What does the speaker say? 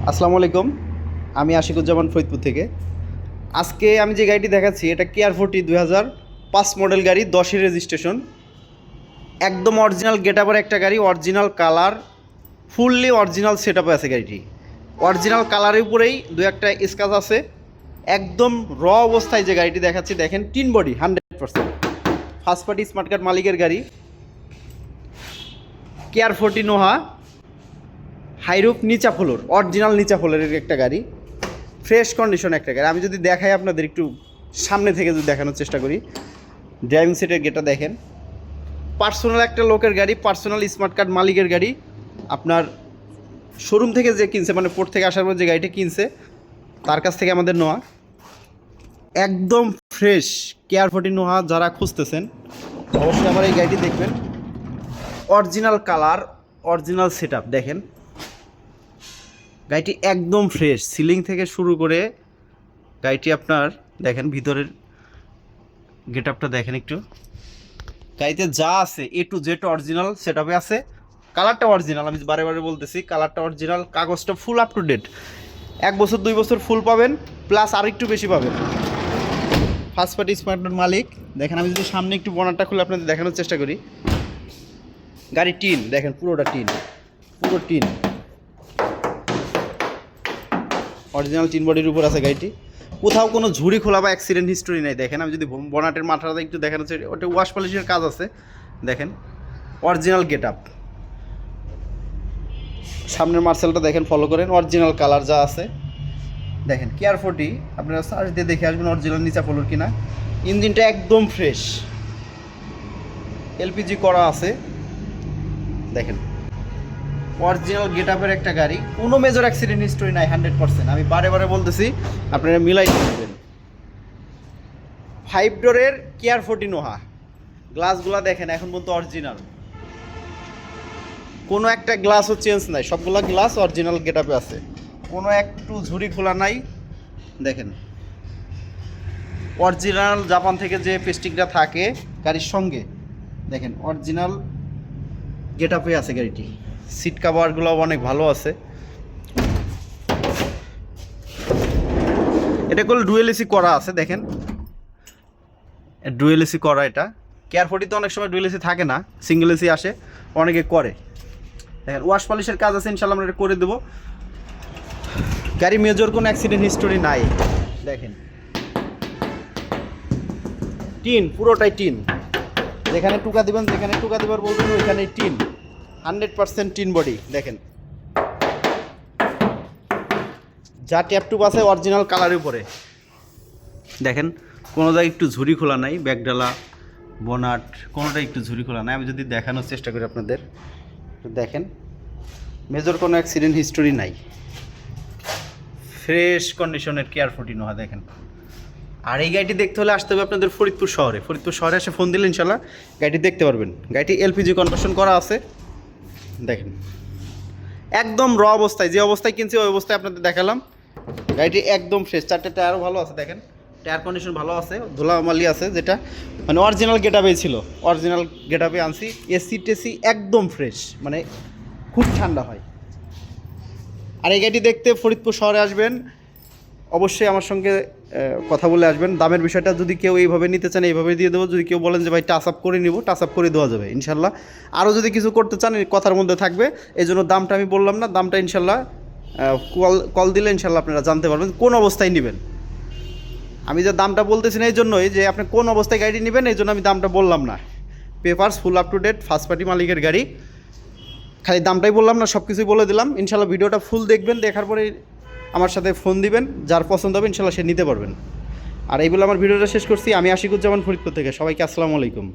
আসসালামু আলাইকুম। আমি আশিকুজ্জামান ফরিদপুর থেকে। আজকে আমি যে গাড়িটি দেখাচ্ছি এটা KR40 2005 মডেল গাড়ি, 10-এর রেজিস্ট্রেশন, একদম অরিজিনাল গেটআপের একটা গাড়ি, original colour, fully original set আপে আছে গাড়িটি। অরিজিনাল কালারের উপরেই দু একটা স্ক্র্যাচ আছে। একদম র অবস্থায় যে গাড়িটি দেখাচ্ছি দেখেন, tin body 100%, first party smart card মালিকের গাড়ি, KR40 নোহা, হাইরুপ নিচা ফ্লোর, অরিজিনাল নিচা ফ্লোরের একটা গাড়ি, ফ্রেশ কন্ডিশন একটা গাড়ি। আমি যদি দেখাই আপনাদের একটু সামনে থেকে যদি দেখানোর চেষ্টা করি, ড্রাইভিং সিটের গেটটা দেখেন, পার্সোনাল একটা লোকের গাড়ি, পার্সোনাল স্মার্ট কার্ড মালিকের গাড়ি। আপনার শোরুম থেকে যে কিনছে, মানে পোর্ট থেকে আসার পর যে গাড়িটা কিনছে তার কাছ থেকে আমাদের নেওয়া, একদম ফ্রেশ KR40 নোহা যারা খুঁজতেছেন অবশ্যই আমার এই গাড়িটি দেখবেন। Original colour, original set up দেখেন, গাড়িটি একদম ফ্রেশ, সিলিং থেকে শুরু করে গাড়িটি আপনার দেখেন, ভিতরের গেট আপটা দেখেন একটু, গাড়িতে যা আছে A to Z original set আপে আছে। কালারটা অরিজিনাল, আমি বারে বারে বলতেছি কালারটা অরিজিনাল, কাগজটা ফুল আপ টু ডেট, 1 বছর 2 বছর ফুল পাবেন, প্লাস আর একটু বেশি পাবেন। ফার্স্ট পার্টি স্মার্ট কার্ড মালিক দেখেন। আমি যদি সামনে একটু বনারটা খুলে আপনাদের দেখানোর চেষ্টা করি, গাড়ি টিন দেখেন, পুরোটা টিন, পুরো টিন, অরিজিনাল টিন বডির উপর আছে গাড়িটি। কোথাও কোনো ঝুড়ি খোলা বা অ্যাক্সিডেন্ট হিস্টোরি নাই। দেখেন আমি যদি বনাটের মাথাটা একটু দেখানো চাই, ওটা ওয়াশ পলিশের কাজ আছে দেখেন, অরিজিনাল গেট আপ। সামনের মার্সেলটা দেখেন, ফলো করেন, অরিজিনাল কালার যা আছে দেখেন। KR40 আপনারা সার্চ দিয়ে দেখে আসবেন অরিজিনাল নিচা ফলোর কিনা। ইঞ্জিনটা একদম ফ্রেশ, LPG করা আছে দেখেন, অরিজিনাল গেট আপের একটা গাড়ি, কোনো মেজর অ্যাক্সিডেন্ট হিস্টোরি নাই 100%। আমি বারে বারে বলতেছি, আপনারা মিলাই দেবেন। 5 ডোরের KR40 নোহা, গ্লাসগুলো দেখেন এখন পর্যন্ত অরিজিনাল, কোনো একটা গ্লাসও চেঞ্জ নাই, সবগুলো গ্লাস অরিজিনাল গেট আপে আছে, কোনো একটু ঝুড়ি খোলা নাই দেখেন। অরিজিনাল জাপান থেকে যে পেস্টিকটা থাকে গাড়ির সঙ্গে দেখেন, অরিজিনাল গেট আপে আছে গাড়িটি। সিট কাভারগুলো অনেক ভালো আছে। এটা করলে ডুয়েল এসি করা আছে দেখেন, ডুয়েল এসি করা। এটা KR40 তো অনেক সময় ডুয়েল এসি থাকে না, সিঙ্গেল এসি আসে, অনেকে করে দেখেন। ওয়াশ পলিশের কাজ আছে, ইনশাল্লাহ আমরা এটা করে দেবো। গাড়ি মেজর কোনো অ্যাক্সিডেন্ট হিস্টোরি নাই দেখেন, টিন, পুরোটাই টিন, যেখানে টুকা দিবেন, যেখানে টুকা দিবার বলবেন ওইখানেই টিন, 100% টিন বডি দেখেন। যা ট্যাপ টুপ আছে অরিজিনাল কালারের উপরে দেখেন, কোনো জায়গায় একটু ঝুড়ি খোলা নাই, ব্যাগডালা বোনাট কোনোটাই একটু ঝুড়ি খোলা নাই। আমি যদি দেখানোর চেষ্টা করি আপনাদের দেখেন, মেজর কোনো অ্যাক্সিডেন্ট হিস্টোরি নাই, ফ্রেশ কন্ডিশনের KR40 নোহা দেখেন। আর এই গাড়িটি দেখতে হলে আসতে হবে আপনাদের ফরিদপুর শহরে। ফরিদপুর শহরে এসে ফোন দিলে ইনশাল্লাহ গাড়িটি দেখতে পারবেন। গাড়িটি LPG কনভার্সন করা আছে দেখেন, একদম র অবস্থায়, যে অবস্থায় কিনছি ওই অবস্থায় আপনাদের দেখালাম। গাড়িটি একদম ফ্রেশ, 4টে টায়ারও ভালো আছে দেখেন, টায়ার কন্ডিশন ভালো আছে, ধুলামালি আছে, যেটা মানে অরিজিনাল গেটআপেই ছিল, অরিজিনাল গেটআপে আনছি। এসি টেসি একদম ফ্রেশ, মানে খুব ঠান্ডা হয়। আর এই গাড়িটি দেখতে ফরিদপুর শহরে আসবেন, অবশ্যই আমার সঙ্গে কথা বলে আসবেন। দামের বিষয়টা যদি কেউ এইভাবে নিতে চান এইভাবে দিয়ে দেবো, যদি কেউ বলেন যে ভাই টাচ আপ করে নিব, টাচ আপ করে দেওয়া যাবে ইনশাল্লাহ। আরও যদি কিছু করতে চান কথার মধ্যে থাকবে, এই জন্য দামটা আমি বললাম না। দামটা ইনশাল্লাহ কল দিলে ইনশাল্লাহ আপনারা জানতে পারবেন কোন অবস্থায় নেবেন। আমি যে দামটা বলতেছি না এই জন্যই যে আপনি কোন অবস্থায় গাড়ি নেবেন, এই জন্য আমি দামটা বললাম না। Papers full up to date, first party মালিকের গাড়ি, খালি দামটাই বললাম না, সব কিছুই বলে দিলাম। ইনশাল্লাহ ভিডিওটা ফুল দেখবেন, দেখার পরে আমার সাথে ফোন দিবেন, যার পছন্দ হবে ইনশাল্লাহ সে নিতে পারবেন। আর এইগুলো আমার ভিডিওটা শেষ করছি। আমি আশিকুজ্জামান ফরিদপুর থেকে। সবাইকে আসসালামু আলাইকুম।